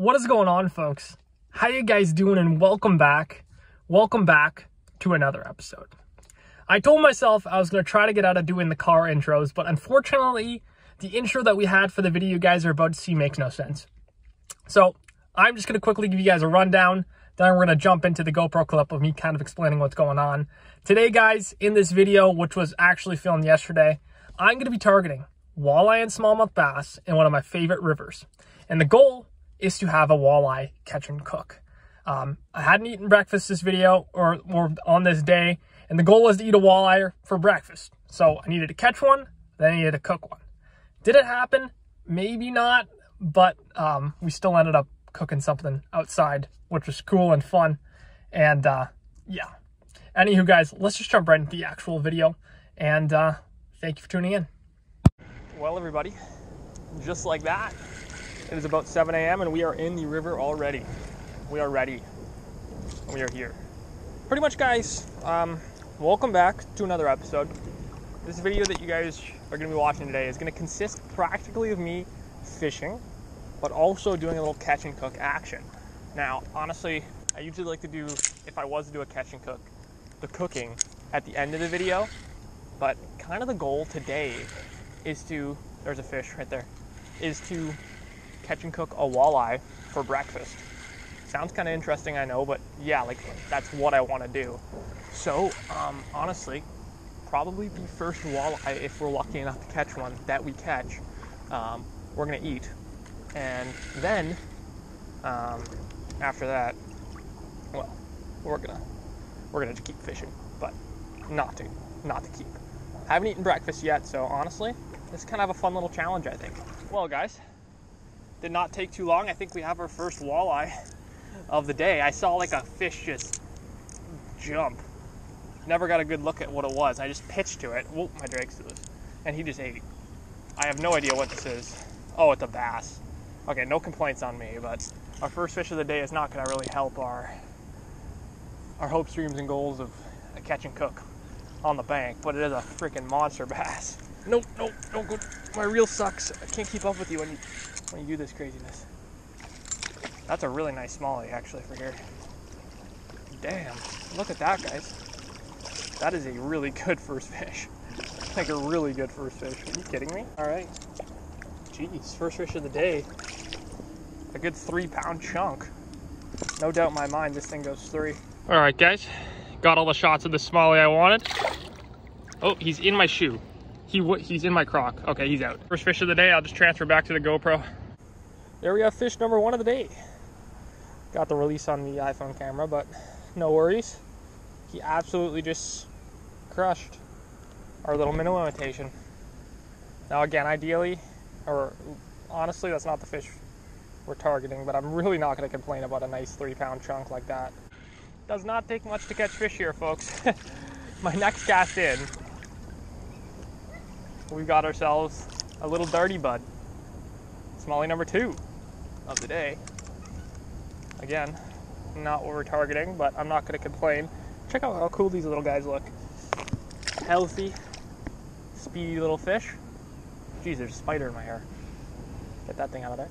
What is going on, folks? How you guys doing? And welcome back. Welcome back to another episode. I told myself I was going to try to get out of doing the car intros, but unfortunately, the intro that we had for the video you guys are about to see makes no sense. So I'm just going to quickly give you guys a rundown. Then we're going to jump into the GoPro clip of me kind of explaining what's going on. Today, guys, in this video, which was actually filmed yesterday, I'm going to be targeting walleye and smallmouth bass in one of my favorite rivers. And the goal is to have a walleye catch and cook. I hadn't eaten breakfast this video or on this day, and the goal was to eat a walleye for breakfast. So I needed to catch one, then I needed to cook one. Did it happen? Maybe not, but we still ended up cooking something outside, which was cool and fun. And yeah. Anywho, guys, let's just jump right into the actual video, and thank you for tuning in. Well, everybody, just like that, it is about 7 a.m. and we are in the river already. We are ready. We are here. Pretty much, guys, welcome back to another episode. This video that you guys are going to be watching today is going to consist practically of me fishing, but also doing a little catch and cook action. Now, honestly, I usually like to do, if I was to do a catch and cook, the cooking at the end of the video, but kind of the goal today is to, there's a fish right there, is to catch and cook a walleye for breakfast. Sounds kind of interesting, I know, but yeah, like that's what I want to do. So, honestly, probably the first walleye, if we're lucky enough to catch one, that we catch, we're gonna eat. And then, after that, well, we're gonna just keep fishing, but not to keep. Haven't eaten breakfast yet, so honestly, this is kind of a fun little challenge, I think. Well, guys, did not take too long. I think we have our first walleye of the day. I saw like a fish just jump. Never got a good look at what it was. I just pitched to it. Whoa, my drag's loose. And he just ate. I have no idea what this is. Oh, it's a bass. Okay, no complaints on me, but our first fish of the day is not gonna really help our hopes, dreams, and goals of a catch and cook on the bank, but it is a freaking monster bass. Nope, don't go. My reel sucks. I can't keep up with you when you do this craziness. That's a really nice smallie, actually, for here. Damn, look at that, guys. That is a really good first fish. Like a really good first fish. Are you kidding me? All right. Jeez, first fish of the day. A good 3-pound chunk. No doubt in my mind this thing goes 3. All right, guys. Got all the shots of the smallie I wanted. Oh, he's in my shoe. He's in my crock. Okay, he's out. First fish of the day, I'll just transfer back to the GoPro. There we have fish number 1 of the day. Got the release on the iPhone camera, but no worries. He absolutely just crushed our little minnow imitation. Now again, ideally, or honestly, that's not the fish we're targeting, but I'm really not going to complain about a nice 3-pound chunk like that. Does not take much to catch fish here, folks. My next cast in, we've got ourselves a little darty bud. Smallie number 2 of the day. Again, not what we're targeting, but I'm not going to complain. Check out how cool these little guys look. Healthy, speedy little fish. Geez, there's a spider in my hair. Get that thing out of there.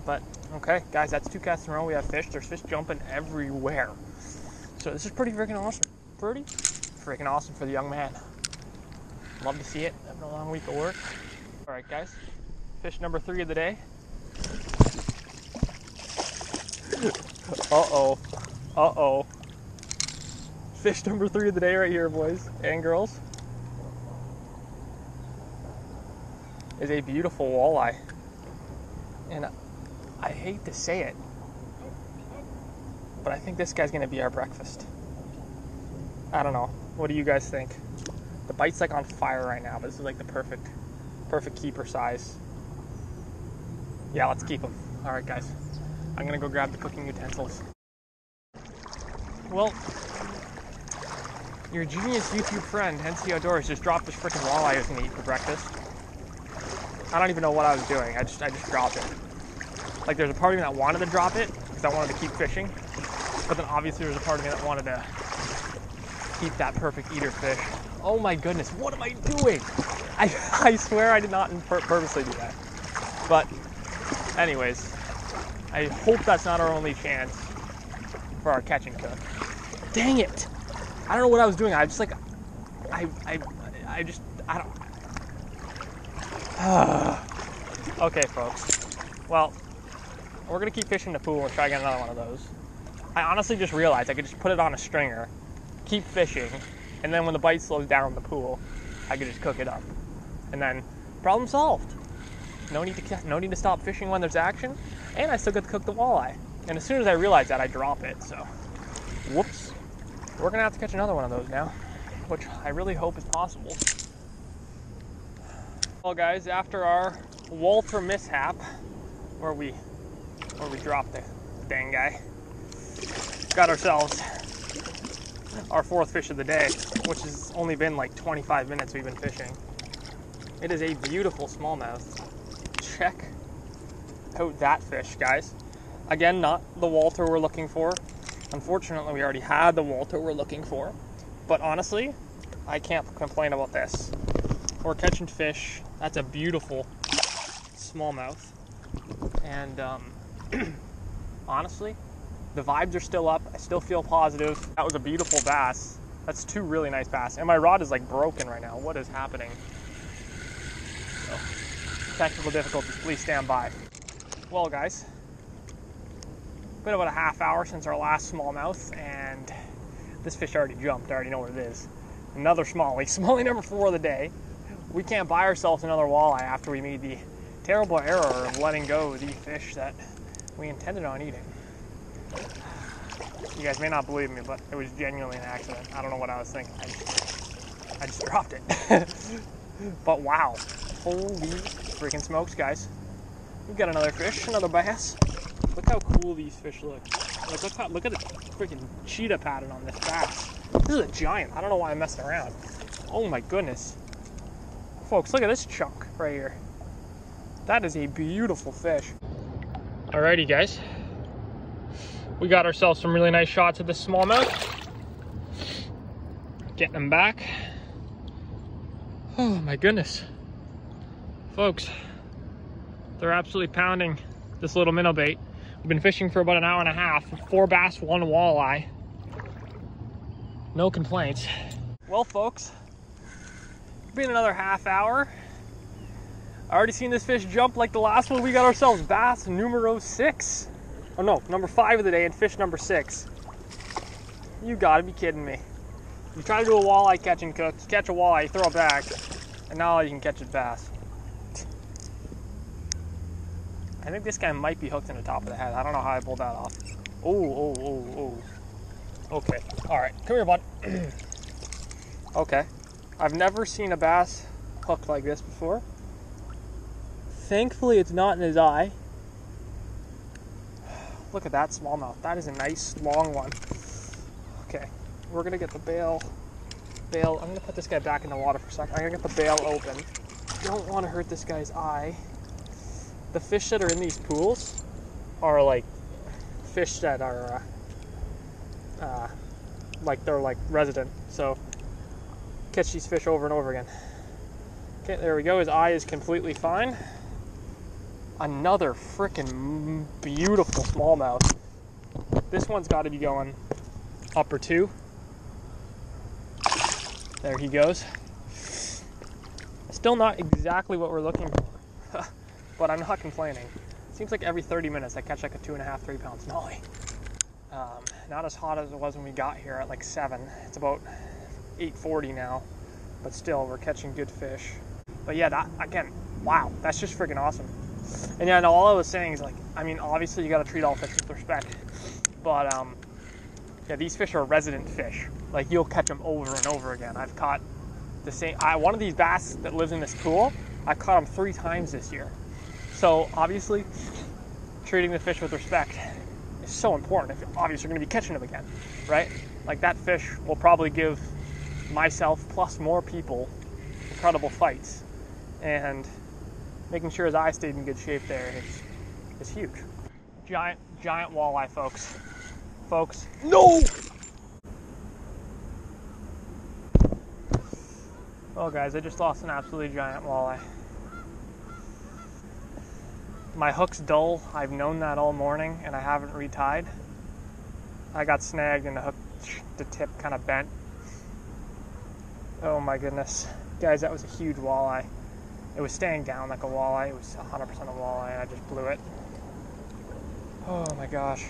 But, okay, guys, that's 2 casts in a row. We have fish. There's fish jumping everywhere. So this is pretty freaking awesome. Pretty freaking awesome for the young man. Love to see it. Having a long week of work. All right, guys. Fish number 3 of the day. Uh-oh. Uh-oh. Fish number 3 of the day right here, boys and girls, is a beautiful walleye. And I hate to say it, but I think this guy's gonna be our breakfast. I don't know. What do you guys think? The bite's like on fire right now, but this is like the perfect keeper size. Yeah, let's keep him. All right, guys. I'm gonna go grab the cooking utensils. Well, your genius YouTube friend, NC Outdoors, just dropped this freaking walleye I was gonna eat for breakfast. I don't even know what I was doing. I just dropped it. Like, there's a part of me that wanted to drop it because I wanted to keep fishing, but then obviously there's a part of me that wanted to keep that perfect eater fish. Oh my goodness, what am I doing? I swear I did not purposely do that. But anyways, I hope that's not our only chance for our catch and cook. Dang it! I don't know what I was doing. I just like, I don't. Okay, folks. Well, we're gonna keep fishing the pool and try to get another one of those. I honestly just realized I could just put it on a stringer, keep fishing, and then when the bite slows down in the pool, I could just cook it up, and then problem solved. No need to stop fishing when there's action, and I still get to cook the walleye. And as soon as I realize that, I drop it. So, whoops. We're gonna have to catch another one of those now, which I really hope is possible. Well, guys, after our Walter mishap, where we dropped the dang guy, got ourselves our fourth fish of the day, which has only been like 25 minutes we've been fishing. It is a beautiful smallmouth. Check out that fish, guys. Again, not the Walter we're looking for. Unfortunately, we already had the Walter we're looking for. But honestly, I can't complain about this. We're catching fish. That's a beautiful smallmouth. And honestly, the vibes are still up. I still feel positive. That was a beautiful bass. That's two really nice bass. And my rod is like broken right now. What is happening? So, technical difficulties, please stand by. Well, guys, been about a half hour since our last smallmouth, and this fish already jumped. I already know what it is. Another smallie. Smallie number 4 of the day. We can't buy ourselves another walleye after we made the terrible error of letting go the fish that we intended on eating. You guys may not believe me, but it was genuinely an accident. I don't know what I was thinking. I just dropped it. But wow. Holy freaking smokes, guys. We've got another fish, another bass. Look how cool these fish look. Look at the freaking cheetah pattern on this bass. This is a giant. I don't know why I'm messing around. Oh my goodness. Folks, look at this chunk right here. That is a beautiful fish. Alrighty, guys. We got ourselves some really nice shots of this smallmouth. Getting them back. Oh my goodness. Folks, they're absolutely pounding this little minnow bait. We've been fishing for about an hour and a half. 4 bass, 1 walleye. No complaints. Well, folks, it's been another half hour. I already seen this fish jump like the last one. We got ourselves bass numero 6. Oh no, number 5 of the day and fish number 6. You gotta be kidding me. You try to do a walleye catch and cook, you catch a walleye, you throw it back, and now you can catch a bass. I think this guy might be hooked in the top of the head. I don't know how I pulled that off. Oh. Okay, all right, come here, bud. Okay, I've never seen a bass hooked like this before. Thankfully, it's not in his eye. Look at that smallmouth. That is a nice long one. Okay, we're gonna get the bail. I'm gonna put this guy back in the water for a second. I'm gonna get the bail open. Don't want to hurt this guy's eye. The fish that are in these pools are like fish that are like they're like resident. So catch these fish over and over again. Okay, there we go. His eye is completely fine. Another freaking beautiful smallmouth. This one's got to be going upper 2. There he goes. Still not exactly what we're looking for, but I'm not complaining. Seems like every 30 minutes I catch like a 2.5, 3 pound smallie. Not as hot as it was when we got here at like 7. It's about 8:40 now, but still we're catching good fish. But yeah, that again, wow, that's just freaking awesome. And yeah, no, all I was saying is like, I mean, obviously you got to treat all fish with respect, but yeah, these fish are resident fish. Like you'll catch them over and over again. I've caught the same. One of these bass that lives in this pool, I caught him 3 times this year. So obviously, treating the fish with respect is so important. If obviously you're going to be catching them again, right? Like that fish will probably give myself plus more people incredible fights, and making sure his eye stayed in good shape there is huge. Giant walleye, folks. No! Oh guys, I just lost an absolutely giant walleye. My hook's dull. I've known that all morning and I haven't retied. I got snagged and the hook, the tip kind of bent. Oh my goodness. Guys, that was a huge walleye. It was staying down like a walleye. It was 100% a walleye and I just blew it. Oh my gosh.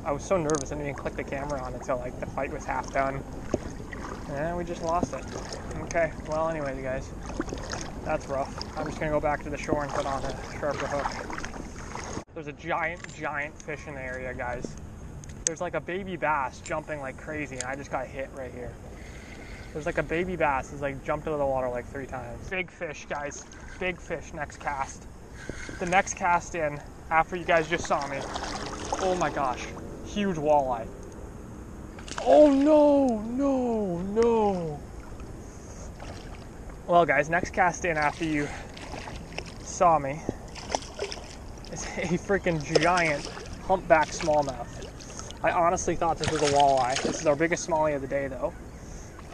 I was so nervous I didn't even click the camera on until like the fight was half done. And we just lost it. Okay, well anyways guys, that's rough. I'm just gonna go back to the shore and put on a sharper hook. There's a giant fish in the area, guys. There's like a baby bass jumping like crazy and I just got hit right here. There's like a baby bass that's like jumped into the water like 3 times. Big fish, guys. Big fish next cast. The next cast in, after you guys just saw me. Oh my gosh. Huge walleye. Oh no. Well guys, next cast in after you saw me is a freaking giant humpback smallmouth. I honestly thought this was a walleye. This is our biggest smallie of the day though.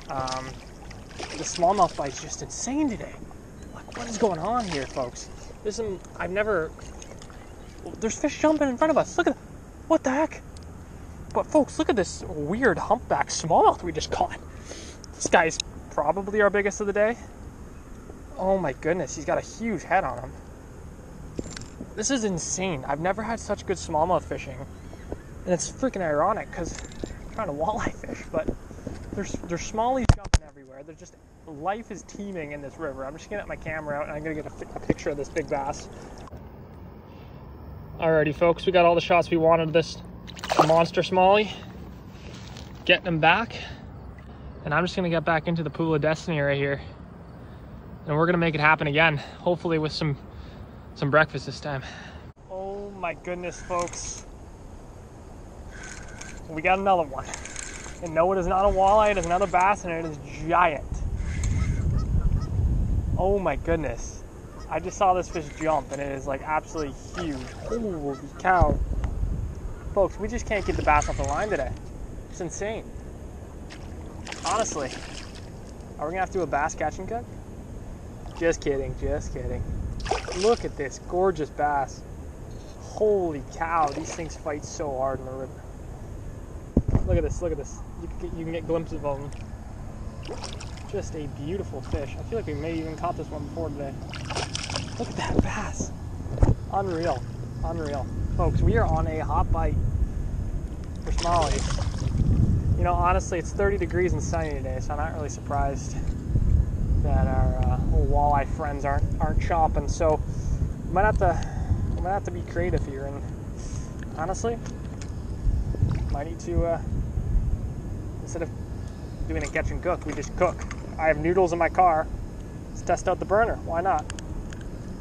The smallmouth bite's just insane today. Like, what is going on here, folks? There's fish jumping in front of us. Look at that. What the heck? But folks, look at this weird humpback smallmouth we just caught. This guy's probably our biggest of the day. Oh my goodness, he's got a huge head on him. This is insane. I've never had such good smallmouth fishing. And it's freaking ironic because I'm trying to walleye fish, but there's smallies jumping everywhere. There's just, life is teeming in this river. I'm just gonna get my camera out and I'm gonna get a picture of this big bass. Alrighty folks, we got all the shots we wanted of this monster smallie. Getting him back. And I'm just gonna get back into the pool of destiny right here. And we're gonna make it happen again. Hopefully with some breakfast this time. Oh my goodness, folks. We got another one. And no, it is not a walleye, it is another bass, and it is giant. Oh my goodness. I just saw this fish jump, and it is like absolutely huge. Holy cow. Folks, we just can't get the bass off the line today. It's insane. Honestly. Are we gonna have to do a bass catch and cook? Just kidding, just kidding. Look at this gorgeous bass. Holy cow, these things fight so hard in the river. Look at this, look at this. You can get glimpses of them. Just a beautiful fish. I feel like we may even caught this one before today. Look at that bass. Unreal, unreal. Folks, we are on a hot bite for smallies. You know, honestly, it's 30 degrees and sunny today, so I'm not really surprised that our old walleye friends aren't chomping. So we might have to be creative here, and honestly, might need to instead of doing a catch and cook, we just cook. I have noodles in my car. Let's test out the burner. Why not?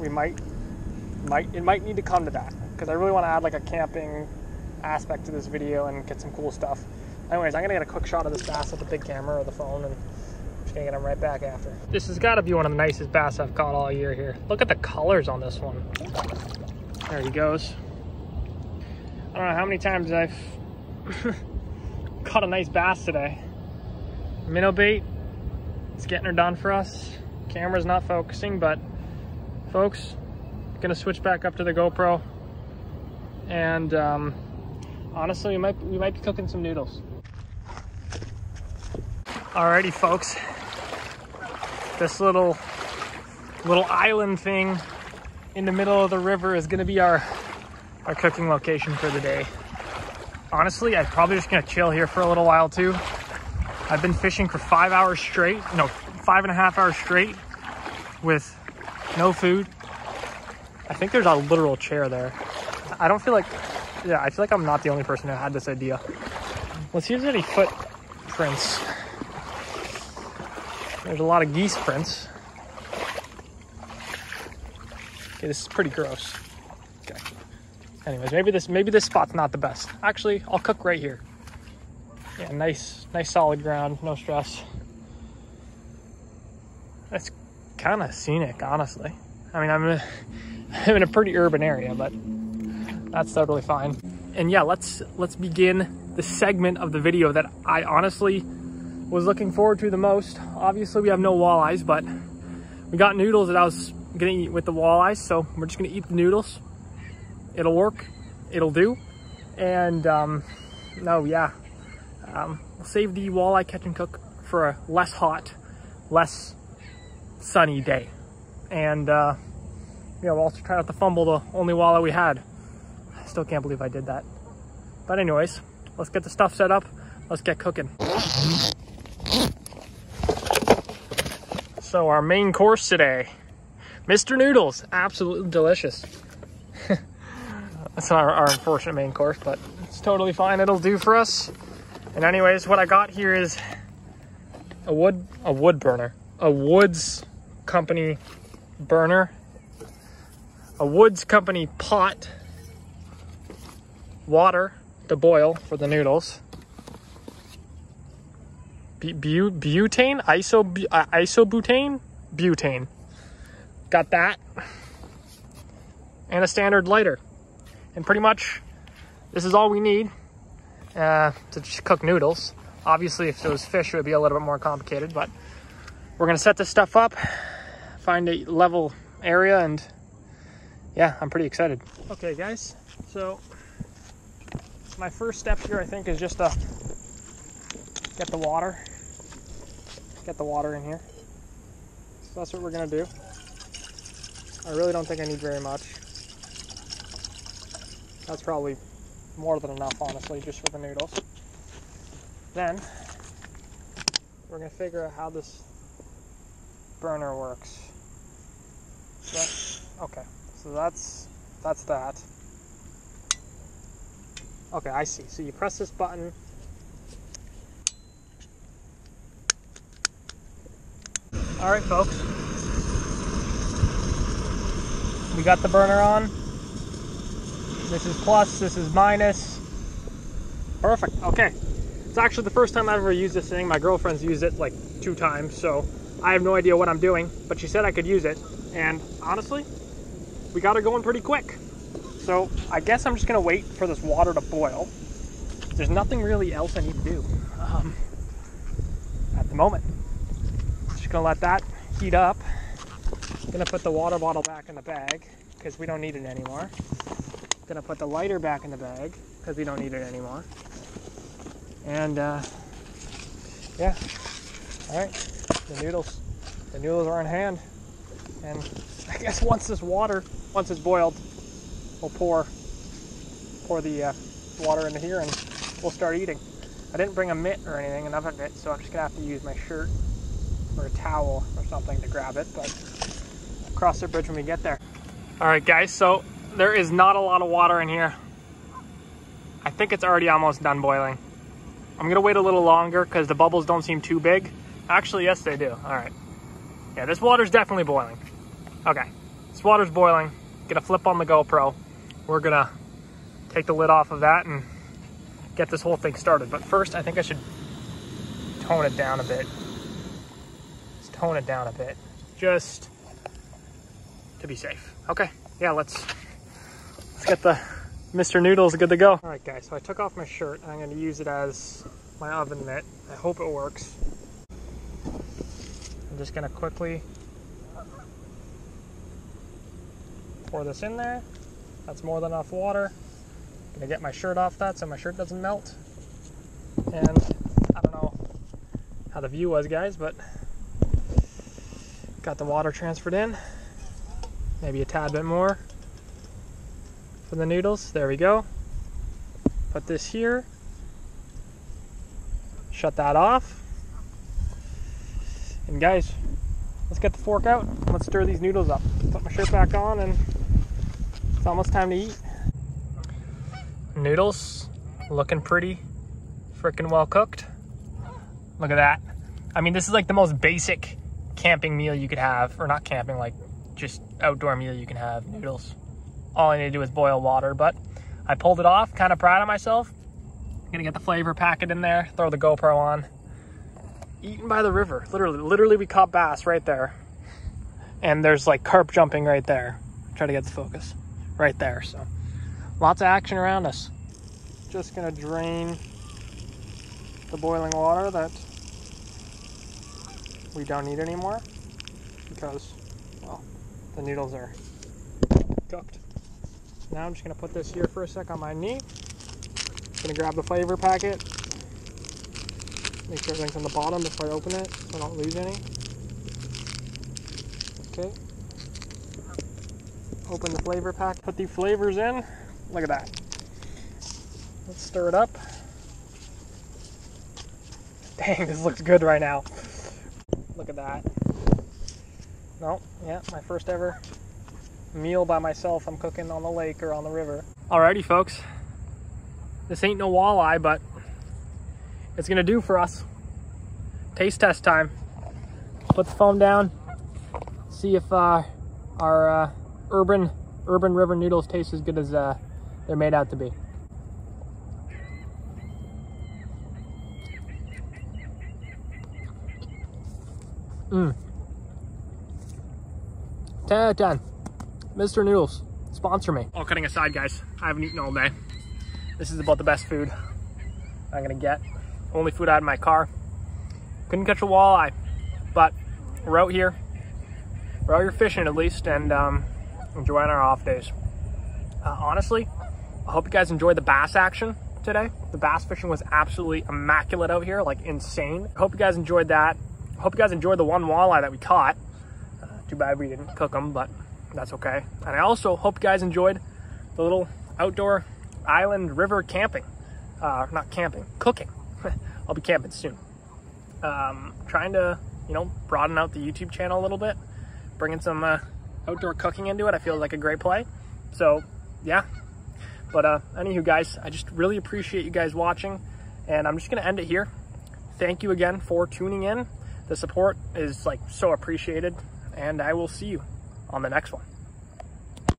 It might need to come to that because I really want to add like a camping aspect to this video and get some cool stuff. Anyways, I'm gonna get a quick shot of this bass with the big camera or the phone, and I'm just gonna get him right back after. This has got to be one of the nicest bass I've caught all year here. Look at the colors on this one. There he goes. I don't know how many times I've caught a nice bass today. Minnow bait, it's getting her done for us. Camera's not focusing, but folks, gonna switch back up to the GoPro, and honestly, we might be cooking some noodles. Alrighty, folks, this little island thing in the middle of the river is gonna be our cooking location for the day. Honestly, I'm probably just gonna chill here for a little while too. I've been fishing for 5 hours straight, no, 5.5 hours straight with no food. I think there's a literal chair there. I don't feel like, yeah, I feel like I'm not the only person who had this idea. Let's see if there's any footprints. There's a lot of geese prints. Okay, this is pretty gross. Okay. Anyways, maybe this spot's not the best. Actually, I'll cook right here. Yeah, nice solid ground, no stress. It's kind of scenic, honestly. I mean, I'm in a pretty urban area, but that's totally fine. And yeah, let's begin the segment of the video that I honestly was looking forward to the most. Obviously, we have no walleyes, but we got noodles that I was gonna eat with the walleyes, so we're just gonna eat the noodles it'll work, it'll do. And no, yeah, we'll save the walleye catch and cook for a less hot, less sunny day. And yeah, we'll also try not to fumble the only walleye we had. I still can't believe I did that. But anyways, let's get the stuff set up. Let's get cooking. So our main course today, Mr. Noodles, absolutely delicious. That's our unfortunate main course, but it's totally fine. It'll do for us. And anyways, what I got here is a wood burner, a Woods Company burner, a Woods Company pot, water to boil for the noodles, butane, isobutane, butane. Got that, and a standard lighter. And pretty much, this is all we need to just cook noodles. Obviously, if it was fish, it would be a little bit more complicated, but we're gonna set this stuff up, find a level area, and yeah, I'm pretty excited. Okay, guys, so my first step here, I think, is just to get the water in here. So that's what we're gonna do. I really don't think I need very much. That's probably more than enough, honestly, just for the noodles. Then, we're gonna figure out how this burner works. Okay, so that's that. Okay, I see. So you press this button. All right, folks. We got the burner on. This is plus, this is minus. Perfect, okay. It's actually the first time I've ever used this thing. My girlfriend's used it like 2 times, so I have no idea what I'm doing, but she said I could use it. And honestly, we got her going pretty quick. So I guess I'm just gonna wait for this water to boil. There's nothing really else I need to do at the moment. Just gonna let that heat up. Gonna put the water bottle back in the bag because we don't need it anymore. Gonna put the lighter back in the bag because we don't need it anymore. And yeah, all right, the noodles are in hand. And I guess once it's boiled, we'll pour the water into here and we'll start eating. I didn't bring a mitt or anything, enough of it, so I'm just gonna have to use my shirt or a towel or something to grab it, but I'll cross the bridge when we get there. All right, guys, so there is not a lot of water in here. I think it's already almost done boiling. I'm gonna wait a little longer because the bubbles don't seem too big. Actually, yes, they do. All right. Yeah, this water's definitely boiling. Okay, this water's boiling. Gonna flip on the GoPro. We're gonna take the lid off of that and get this whole thing started. But first, I think I should tone it down a bit. Let's tone it down a bit, just to be safe. Okay, yeah, let's get the Mr. Noodles good to go. All right, guys, so I took off my shirt and I'm gonna use it as my oven mitt. I hope it works. I'm just gonna quickly pour this in there. That's more than enough water. Gonna get my shirt off that so my shirt doesn't melt. And I don't know how the view was, guys, but got the water transferred in. Maybe a tad bit more for the noodles. There we go. Put this here. Shut that off. And guys, let's get the fork out. Let's stir these noodles up. Put my shirt back on and it's almost time to eat. Noodles looking pretty freaking well cooked. Look at that. I mean, this is like the most basic camping meal you could have, or not camping, like just outdoor meal you can have. Noodles. All I need to do is boil water, but I pulled it off, kind of proud of myself. Gonna get the flavor packet in there, throw the GoPro on. Eaten by the river, literally we caught bass right there. And there's like carp jumping right there. Try to get the focus right there, so. Lots of action around us. Just gonna drain the boiling water that we don't need anymore because, well, the noodles are cooked. So now I'm just gonna put this here for a sec on my knee. Gonna grab the flavor packet. Make sure everything's on the bottom before I open it so I don't lose any. Okay. Open the flavor pack, put the flavors in. Look at that. Let's stir it up. Dang, this looks good right now. Look at that. No, yeah, my first ever meal by myself. I'm cooking on the lake or on the river. Alrighty, folks. This ain't no walleye, but it's gonna do for us. Taste test time. Put the phone down. See if our urban river noodles taste as good as they're made out to be. Mmm. 10 out of 10. Mr. Noodles, sponsor me. All kidding aside, guys, I haven't eaten all day. This is about the best food I'm gonna get. Only food I had in my car. Couldn't catch a walleye, but we're out here. We're out here fishing at least, and enjoying our off days. Honestly, I hope you guys enjoyed the bass action today. The bass fishing was absolutely immaculate out here, like insane. I hope you guys enjoyed that. I hope you guys enjoyed the one walleye that we caught. Too bad we didn't cook them, but that's okay. And I also hope you guys enjoyed the little outdoor island river camping. Not camping, cooking. I'll be camping soon. Trying to, you know, broaden out the YouTube channel a little bit. Bringing some outdoor cooking into it. I feel like a great play. So, yeah. But anywho, guys, I just really appreciate you guys watching. And I'm just going to end it here. Thank you again for tuning in. The support is like so appreciated. And I will see you on the next one.